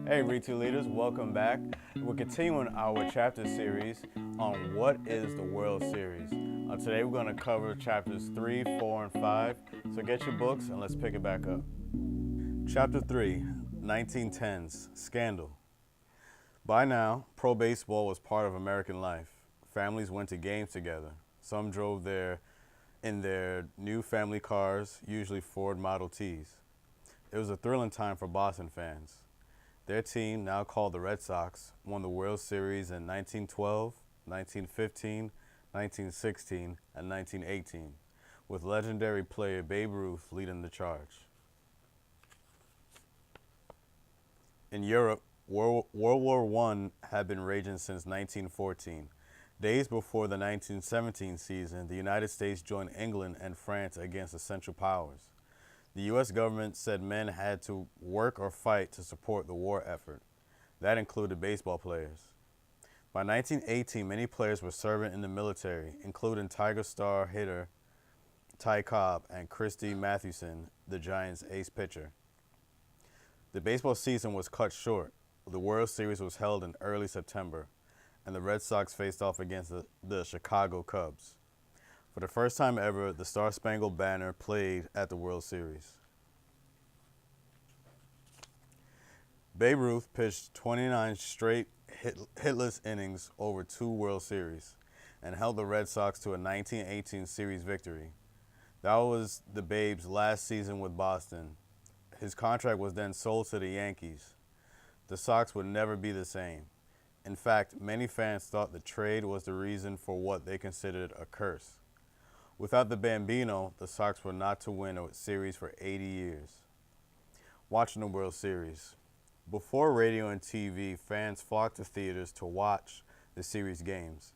Hey, Retail Leaders, welcome back. We're continuing our chapter series on what is the World Series. Today we're going to cover chapters 3, 4, and 5. So get your books and let's pick it back up. Chapter 3, 1910s, Scandal. By now, pro baseball was part of American life. Families went to games together. Some drove there in their new family cars, usually Ford Model Ts. It was a thrilling time for Boston fans. Their team, now called the Red Sox, won the World Series in 1912, 1915, 1916, and 1918, with legendary player Babe Ruth leading the charge. In Europe, World War I had been raging since 1914. Days before the 1917 season, the United States joined England and France against the Central Powers. The U.S. government said men had to work or fight to support the war effort. That included baseball players. By 1918, many players were serving in the military, including Tiger star hitter Ty Cobb and Christy Mathewson, the Giants' ace pitcher. The baseball season was cut short. The World Series was held in early September, and the Red Sox faced off against the Chicago Cubs. For the first time ever, the Star-Spangled Banner played at the World Series. Babe Ruth pitched 29 straight hitless innings over two World Series and held the Red Sox to a 1918 series victory. That was the Babe's last season with Boston. His contract was then sold to the Yankees. The Sox would never be the same. In fact, many fans thought the trade was the reason for what they considered a curse. Without the Bambino, the Sox were not to win a series for 80 years. Watching the World Series. Before radio and TV, fans flocked to theaters to watch the series games.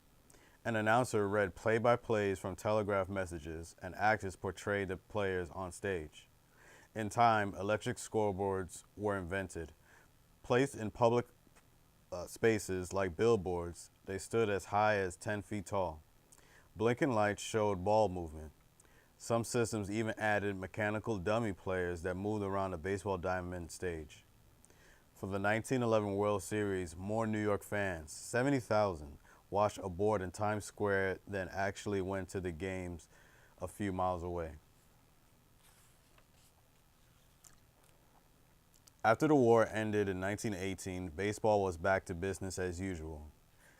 An announcer read play-by-plays from telegraph messages, and actors portrayed the players on stage. In time, electric scoreboards were invented. Placed in public spaces like billboards, they stood as high as 10 feet tall. Blinking lights showed ball movement. Some systems even added mechanical dummy players that moved around the baseball diamond stage. For the 1911 World Series, more New York fans, 70,000, watched a board in Times Square than actually went to the games a few miles away. After the war ended in 1918, baseball was back to business as usual.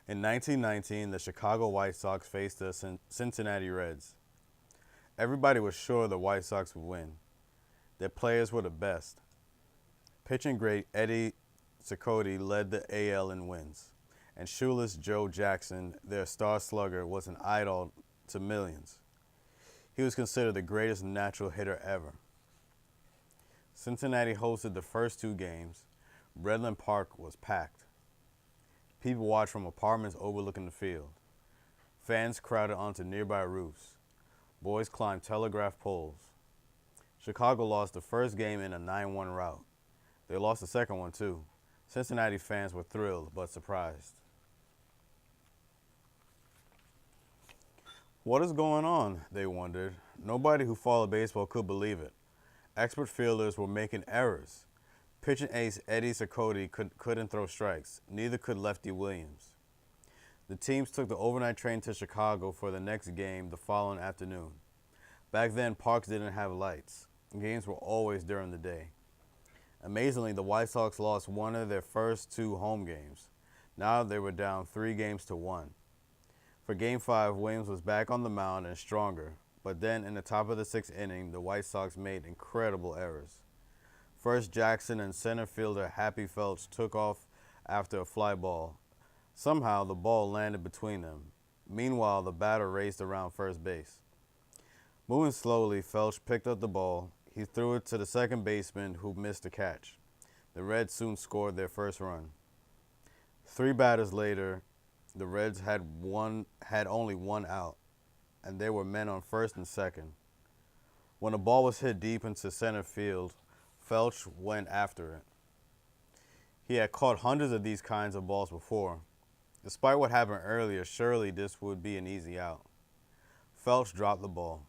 In 1919, the Chicago White Sox faced the Cincinnati Reds. Everybody was sure the White Sox would win. Their players were the best. Pitching great Eddie Cicotte led the AL in wins, and shoeless Joe Jackson, their star slugger, was an idol to millions. He was considered the greatest natural hitter ever. Cincinnati hosted the first two games. Redland Park was packed. People watched from apartments overlooking the field. Fans crowded onto nearby roofs. Boys climbed telegraph poles. Chicago lost the first game in a 9-1 rout. They lost the second one too. Cincinnati fans were thrilled but surprised. What is going on? They wondered. Nobody who followed baseball could believe it. Expert fielders were making errors. Pitching ace Eddie Cicotte couldn't throw strikes. Neither could Lefty Williams. The teams took the overnight train to Chicago for the next game the following afternoon. Back then, parks didn't have lights. Games were always during the day. Amazingly, the White Sox lost one of their first two home games. Now they were down 3-1. For Game 5, Williams was back on the mound and stronger, but then in the top of the sixth inning, the White Sox made incredible errors. First, Jackson and center fielder Happy Felsch took off after a fly ball. Somehow, the ball landed between them. Meanwhile, the batter raced around first base. Moving slowly, Felsch picked up the ball. He threw it to the second baseman, who missed the catch. The Reds soon scored their first run. 3 batters later, the Reds had only one out, and there were men on first and second. When the ball was hit deep into center field, Felsch went after it. He had caught hundreds of these kinds of balls before. Despite what happened earlier, surely this would be an easy out. Felsch dropped the ball.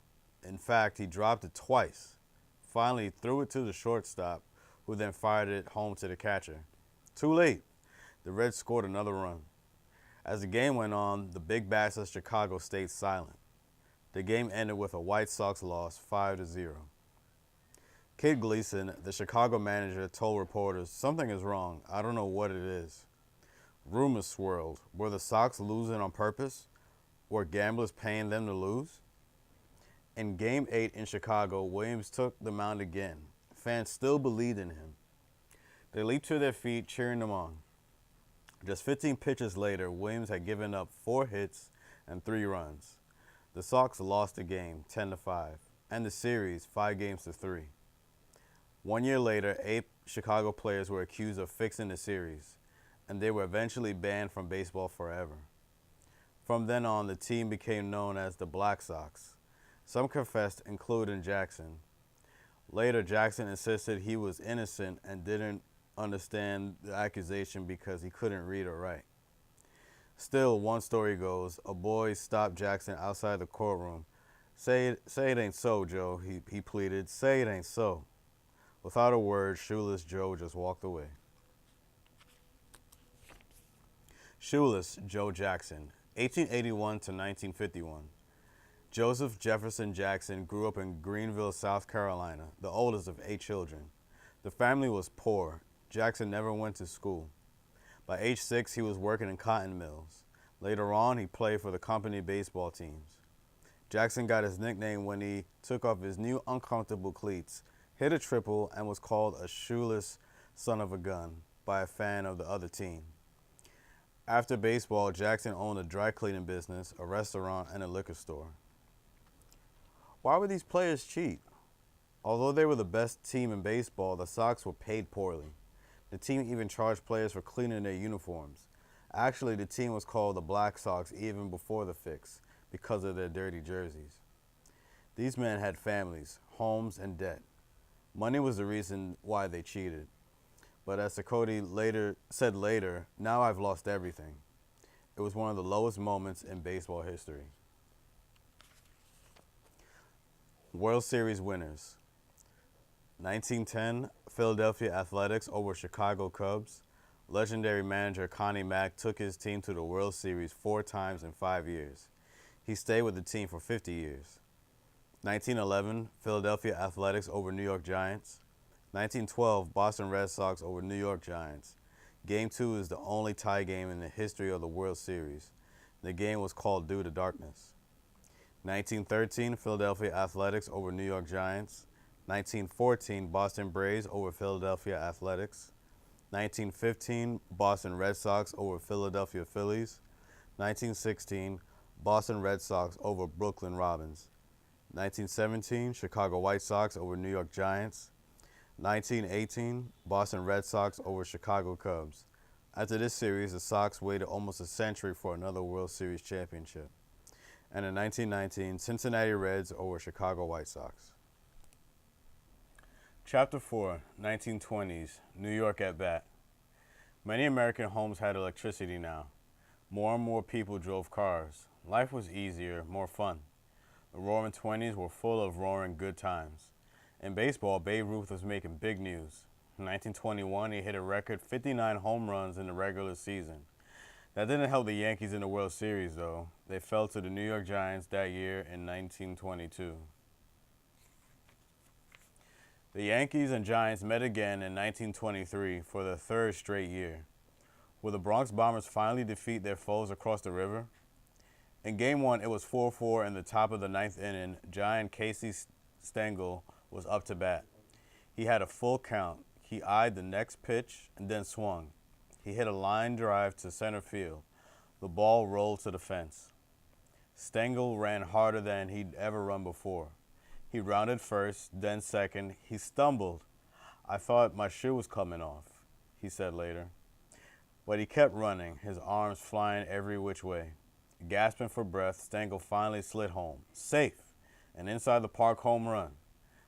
In fact, he dropped it twice. Finally, he threw it to the shortstop, who then fired it home to the catcher. Too late. The Reds scored another run. As the game went on, the big bats of Chicago stayed silent. The game ended with a White Sox loss 5-0. Kid Gleason, the Chicago manager, told reporters, "Something is wrong. I don't know what it is." Rumors swirled. Were the Sox losing on purpose? Were gamblers paying them to lose? In Game 8 in Chicago, Williams took the mound again. Fans still believed in him. They leaped to their feet, cheering him on. Just 15 pitches later, Williams had given up 4 hits and 3 runs. The Sox lost the game 10-5 and the series 5-3. 1 year later, 8 Chicago players were accused of fixing the series, and they were eventually banned from baseball forever. From then on, the team became known as the Black Sox. Some confessed, including Jackson. Later, Jackson insisted he was innocent and didn't understand the accusation because he couldn't read or write. Still, one story goes, a boy stopped Jackson outside the courtroom. Say it ain't so, Joe, he pleaded. Say it ain't so. Without a word, Shoeless Joe just walked away. Shoeless Joe Jackson, 1881 to 1951. Joseph Jefferson Jackson grew up in Greenville, South Carolina, the oldest of 8 children. The family was poor. Jackson never went to school. By age 6, he was working in cotton mills. Later on, he played for the company baseball teams. Jackson got his nickname when he took off his new uncomfortable cleats, hit a triple, and was called a shoeless son of a gun by a fan of the other team. After baseball, Jackson owned a dry cleaning business, a restaurant, and a liquor store. Why would these players cheat? Although they were the best team in baseball, the Sox were paid poorly. The team even charged players for cleaning their uniforms. Actually, the team was called the Black Sox even before the fix because of their dirty jerseys. These men had families, homes, and debt. Money was the reason why they cheated. But as Cicotte said later, now I've lost everything. It was one of the lowest moments in baseball history. World Series winners. 1910, Philadelphia Athletics over Chicago Cubs. Legendary manager Connie Mack took his team to the World Series 4 times in 5 years. He stayed with the team for 50 years. 1911, Philadelphia Athletics over New York Giants. 1912, Boston Red Sox over New York Giants. Game 2 is the only tie game in the history of the World Series. The game was called due to darkness. 1913, Philadelphia Athletics over New York Giants. 1914, Boston Braves over Philadelphia Athletics. 1915, Boston Red Sox over Philadelphia Phillies. 1916, Boston Red Sox over Brooklyn Robins. 1917, Chicago White Sox over New York Giants. 1918, Boston Red Sox over Chicago Cubs. After this series, the Sox waited almost a century for another World Series championship. And in 1919, Cincinnati Reds over Chicago White Sox. Chapter 4, 1920s, New York at bat. Many American homes had electricity now. More and more people drove cars. Life was easier, more fun. The roaring 20s were full of roaring good times. In baseball, Babe Ruth was making big news. In 1921, he hit a record 59 home runs in the regular season. That didn't help the Yankees in the World Series, though. They fell to the New York Giants that year in 1922. The Yankees and Giants met again in 1923 for the 3rd straight year. Will the Bronx Bombers finally defeat their foes across the river? In Game 1, it was 4-4 in the top of the 9th inning. Giant Casey Stengel was up to bat. He had a full count. He eyed the next pitch and then swung. He hit a line drive to center field. The ball rolled to the fence. Stengel ran harder than he'd ever run before. He rounded first, then second. He stumbled. "I thought my shoe was coming off," he said later. But he kept running, his arms flying every which way. Gasping for breath, Stengel finally slid home. Safe! An inside the park home run.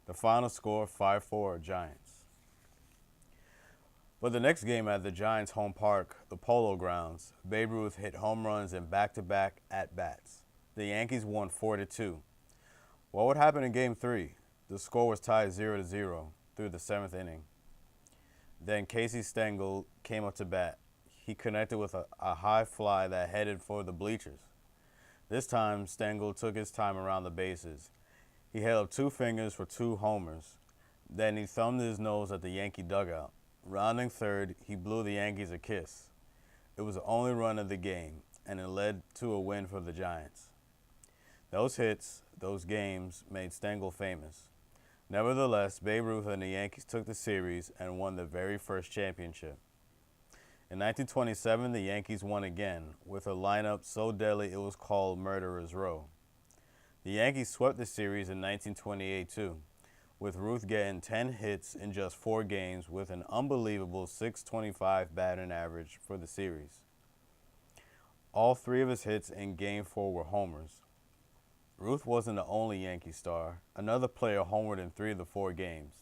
The final score, 5-4 Giants. But the next game at the Giants' home park, the Polo Grounds, Babe Ruth hit home runs in back-to-back at-bats. The Yankees won 4-2. What would happen in Game 3? The score was tied 0-0 through the 7th inning. Then Casey Stengel came up to bat. He connected with a high fly that headed for the bleachers. This time, Stengel took his time around the bases. He held up two fingers for two homers. Then he thumbed his nose at the Yankee dugout. Rounding third, he blew the Yankees a kiss. It was the only run of the game, and it led to a win for the Giants. Those hits, those games, made Stengel famous. Nevertheless, Babe Ruth and the Yankees took the series and won the very first championship. In 1927, the Yankees won again, with a lineup so deadly it was called Murderer's Row. The Yankees swept the series in 1928 too, with Ruth getting 10 hits in just 4 games with an unbelievable .625 batting average for the series. All 3 of his hits in Game 4 were homers. Ruth wasn't the only Yankee star. Another player homered in 3 of the 4 games.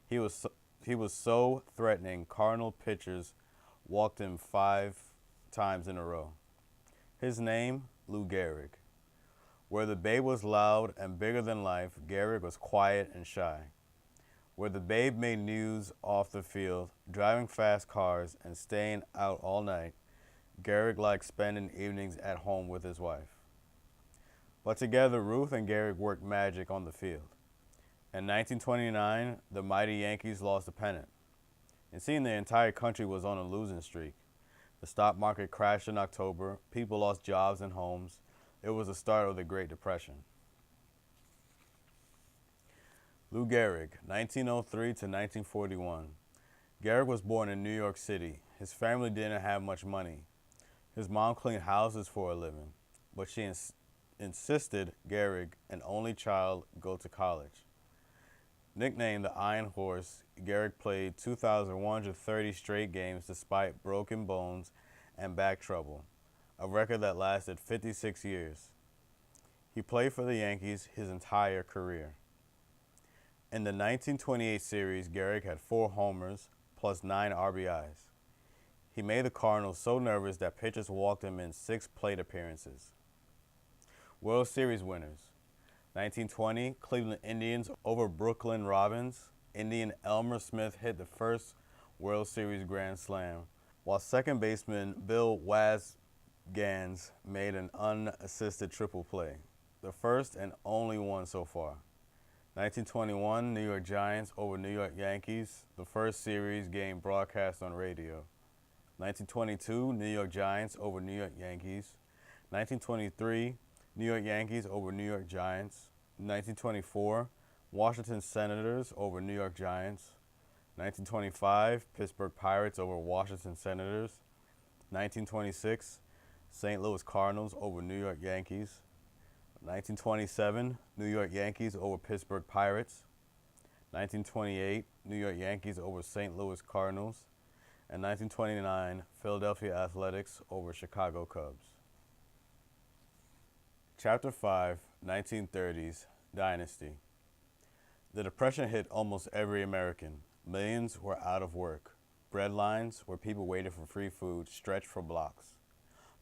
He was so threatening, Cardinal pitchers walked him 5 times in a row. His name, Lou Gehrig. Where the Babe was loud and bigger than life, Gehrig was quiet and shy. Where the Babe made news off the field, driving fast cars and staying out all night, Gehrig liked spending evenings at home with his wife. But together, Ruth and Gehrig worked magic on the field. In 1929, the mighty Yankees lost the pennant. It seemed the entire country was on a losing streak. The stock market crashed in October, people lost jobs and homes. It was the start of the Great Depression. Lou Gehrig, 1903 to 1941. Gehrig was born in New York City. His family didn't have much money. His mom cleaned houses for a living, but she insisted Gehrig, an only child, go to college. Nicknamed the Iron Horse, Gehrig played 2,130 straight games despite broken bones and back trouble, a record that lasted 56 years. He played for the Yankees his entire career. In the 1928 series, Gehrig had 4 homers plus 9 RBIs. He made the Cardinals so nervous that pitchers walked him in 6 plate appearances. World Series winners. 1920, Cleveland Indians over Brooklyn Robins. Indian Elmer Smith hit the first World Series grand slam, while second baseman Bill Waz Gans made an unassisted triple play, the first and only one so far. 1921, New York Giants over New York Yankees, the first series game broadcast on radio. 1922, New York Giants over New York Yankees. 1923, New York Yankees over New York Giants. 1924, Washington Senators over New York Giants. 1925, Pittsburgh Pirates over Washington Senators. 1926, St. Louis Cardinals over New York Yankees. 1927, New York Yankees over Pittsburgh Pirates. 1928, New York Yankees over St. Louis Cardinals. And 1929, Philadelphia Athletics over Chicago Cubs. Chapter 5, 1930s, Dynasty. The Depression hit almost every American. Millions were out of work. Bread lines, where people waited for free food, stretched for blocks.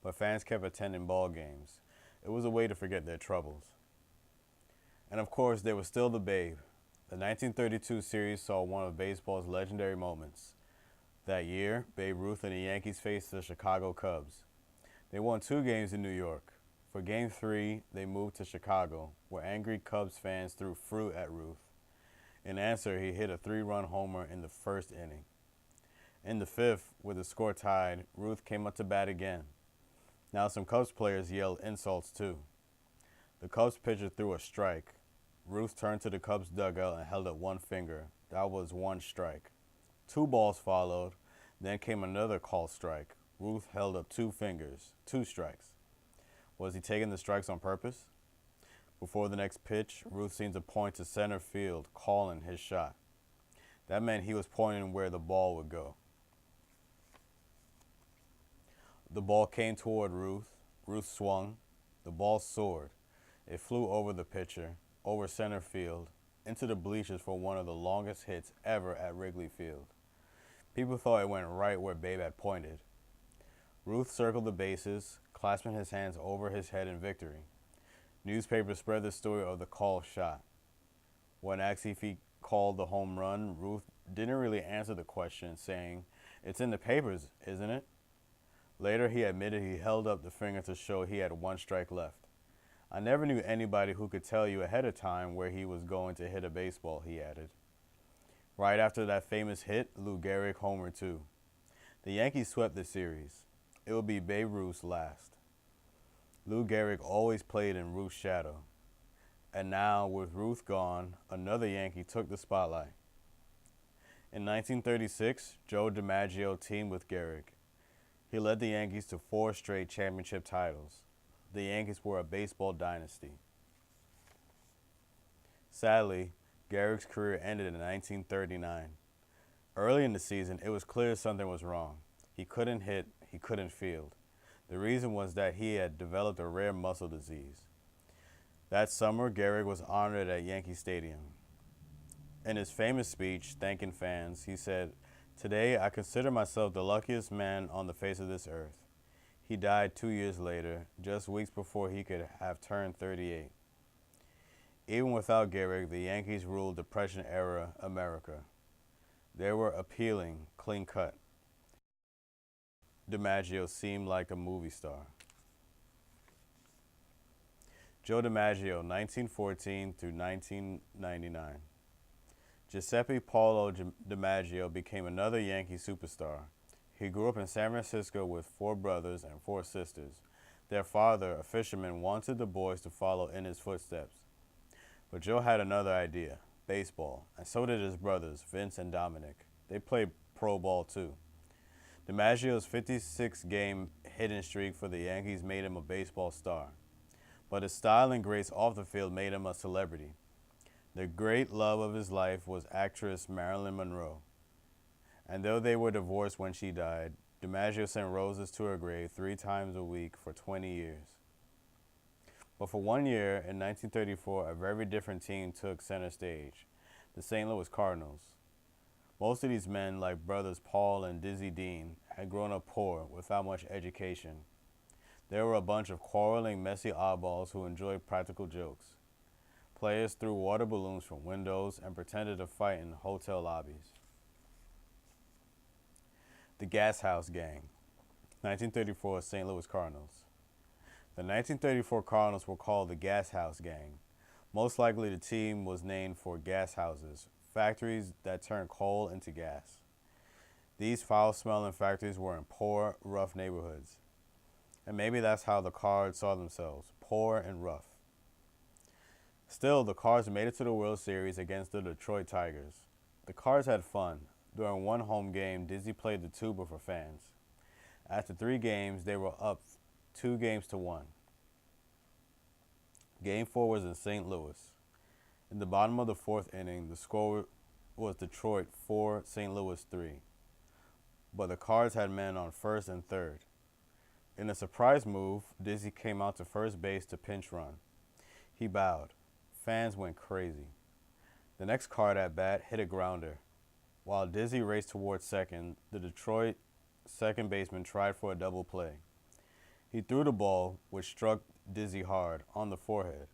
But fans kept attending ball games. It was a way to forget their troubles. And of course, there was still the Babe. The 1932 series saw one of baseball's legendary moments. That year, Babe Ruth and the Yankees faced the Chicago Cubs. They won 2 games in New York. For Game 3, they moved to Chicago, where angry Cubs fans threw fruit at Ruth. In answer, he hit a 3-run homer in the first inning. In the 5th, with the score tied, Ruth came up to bat again. Now some Cubs players yelled insults too. The Cubs pitcher threw a strike. Ruth turned to the Cubs dugout and held up one finger. That was 1 strike. 2 balls followed. Then came another called strike. Ruth held up 2 fingers. 2 strikes. Was he taking the strikes on purpose? Before the next pitch, Ruth seemed to point to center field, calling his shot. That meant he was pointing where the ball would go. The ball came toward Ruth. Ruth swung. The ball soared. It flew over the pitcher, over center field, into the bleachers for one of the longest hits ever at Wrigley Field. People thought it went right where Babe had pointed. Ruth circled the bases, clasping his hands over his head in victory. Newspapers spread the story of the called shot. When asked if he called the home run, Ruth didn't really answer the question, saying, "It's in the papers, isn't it?" Later, he admitted he held up the finger to show he had one strike left. "I never knew anybody who could tell you ahead of time where he was going to hit a baseball," he added. Right after that famous hit, Lou Gehrig homered too. The Yankees swept the series. It would be Babe Ruth's last. Lou Gehrig always played in Ruth's shadow. And now, with Ruth gone, another Yankee took the spotlight. In 1936, Joe DiMaggio teamed with Gehrig. He led the Yankees to 4 straight championship titles. The Yankees were a baseball dynasty. Sadly, Gehrig's career ended in 1939. Early in the season, it was clear something was wrong. He couldn't hit, he couldn't field. The reason was that he had developed a rare muscle disease. That summer, Gehrig was honored at Yankee Stadium. In his famous speech, thanking fans, he said, "Today, I consider myself the luckiest man on the face of this earth." He died 2 years later, just weeks before he could have turned 38. Even without Gehrig, the Yankees ruled Depression-era America. They were appealing, clean-cut. DiMaggio seemed like a movie star. Joe DiMaggio, 1914 through 1999. Giuseppe Paolo DiMaggio became another Yankee superstar. He grew up in San Francisco with 4 brothers and 4 sisters. Their father, a fisherman, wanted the boys to follow in his footsteps. But Joe had another idea, baseball, and so did his brothers, Vince and Dominic. They played pro ball too. DiMaggio's 56-game hitting streak for the Yankees made him a baseball star. But his style and grace off the field made him a celebrity. The great love of his life was actress Marilyn Monroe. And though they were divorced when she died, DiMaggio sent roses to her grave 3 times a week for 20 years. But for 1 year, in 1934, a very different team took center stage, the St. Louis Cardinals. Most of these men, like brothers Paul and Dizzy Dean, had grown up poor, without much education. They were a bunch of quarreling, messy oddballs who enjoyed practical jokes. Players threw water balloons from windows and pretended to fight in hotel lobbies. The Gas House Gang, 1934 St. Louis Cardinals. The 1934 Cardinals were called the Gas House Gang. Most likely the team was named for gas houses, factories that turned coal into gas. These foul-smelling factories were in poor, rough neighborhoods. And maybe that's how the Cards saw themselves, poor and rough. Still, the Cards made it to the World Series against the Detroit Tigers. The Cards had fun. During one home game, Dizzy played the tuba for fans. After 3 games, they were up 2-1. Game 4 was in St. Louis. In the bottom of the 4th inning, the score was Detroit 4, St. Louis 3. But the Cards had men on first and third. In a surprise move, Dizzy came out to first base to pinch run. He bowed. Fans went crazy. The next Card at bat hit a grounder. While Dizzy raced towards second, the Detroit second baseman tried for a double play. He threw the ball, which struck Dizzy hard, on the forehead.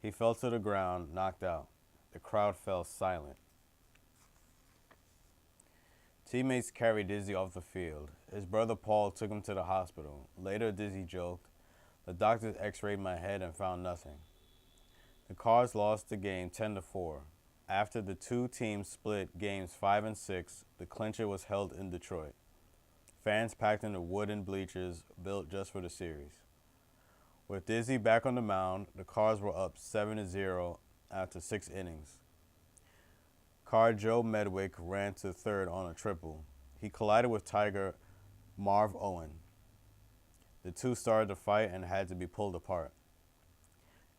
He fell to the ground, knocked out. The crowd fell silent. Teammates carried Dizzy off the field. His brother Paul took him to the hospital. Later, Dizzy joked, "The doctors x-rayed my head and found nothing." The Cards lost the game 10-4. After the 2 teams split games 5 and 6, the clincher was held in Detroit. Fans packed in the wooden bleachers built just for the series. With Dizzy back on the mound, the Cards were up 7-0 after 6 innings. Card Joe Medwick ran to third on a triple. He collided with Tiger Marv Owen. The 2 started to fight and had to be pulled apart.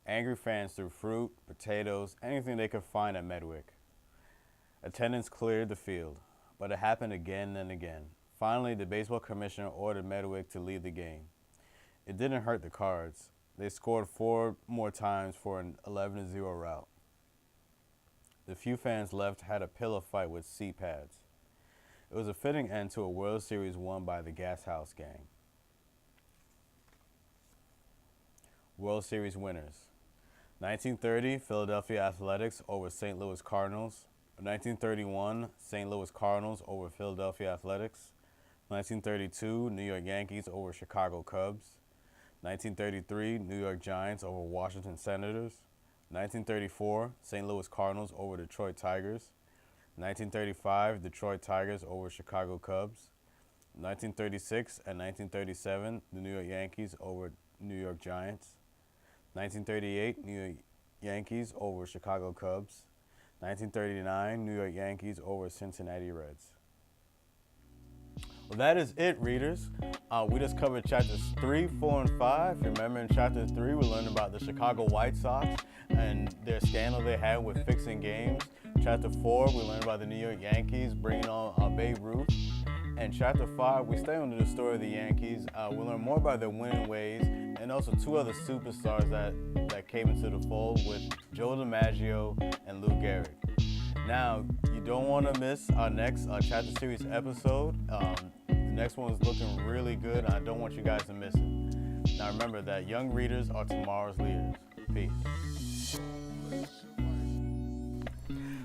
Angry fans threw fruit, potatoes, anything they could find at Medwick. Attendance cleared the field, but it happened again and again. Finally, the baseball commissioner ordered Medwick to leave the game. It didn't hurt the Cards. They scored 4 more times for an 11-0 rout. The few fans left had a pillow fight with seat pads. It was a fitting end to a World Series won by the Gas House Gang. World Series winners. 1930, Philadelphia Athletics over St. Louis Cardinals. 1931, St. Louis Cardinals over Philadelphia Athletics. 1932, New York Yankees over Chicago Cubs. 1933, New York Giants over Washington Senators. 1934, St. Louis Cardinals over Detroit Tigers. 1935, Detroit Tigers over Chicago Cubs. 1936 and 1937, the New York Yankees over New York Giants. 1938, New York Yankees over Chicago Cubs. 1939, New York Yankees over Cincinnati Reds. Well, that is it, readers. We just covered chapters 3, 4, and 5. Remember, in chapter 3, we learned about the Chicago White Sox and their scandal they had with fixing games. Chapter 4, we learned about the New York Yankees bringing on Babe Ruth. And chapter 5, we stay under the story of the Yankees. We learn more about their winning ways and also 2 other superstars that came into the fold with Joe DiMaggio and Lou Gehrig. Now, you don't want to miss our next chapter series episode. The next one is looking really good, and I don't want you guys to miss it. Now, remember that young readers are tomorrow's leaders. Peace.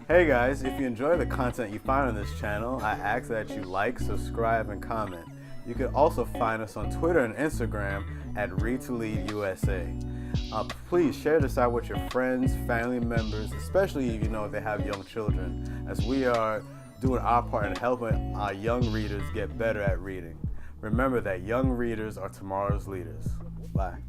Hey guys, if you enjoy the content you find on this channel, I ask that you like, subscribe, and comment. You can also find us on Twitter and Instagram at Read2Lead USA. Please share this out with your friends, family members, especially if if they have young children, as we are doing our part in helping our young readers get better at reading. Remember that young readers are tomorrow's leaders. Bye.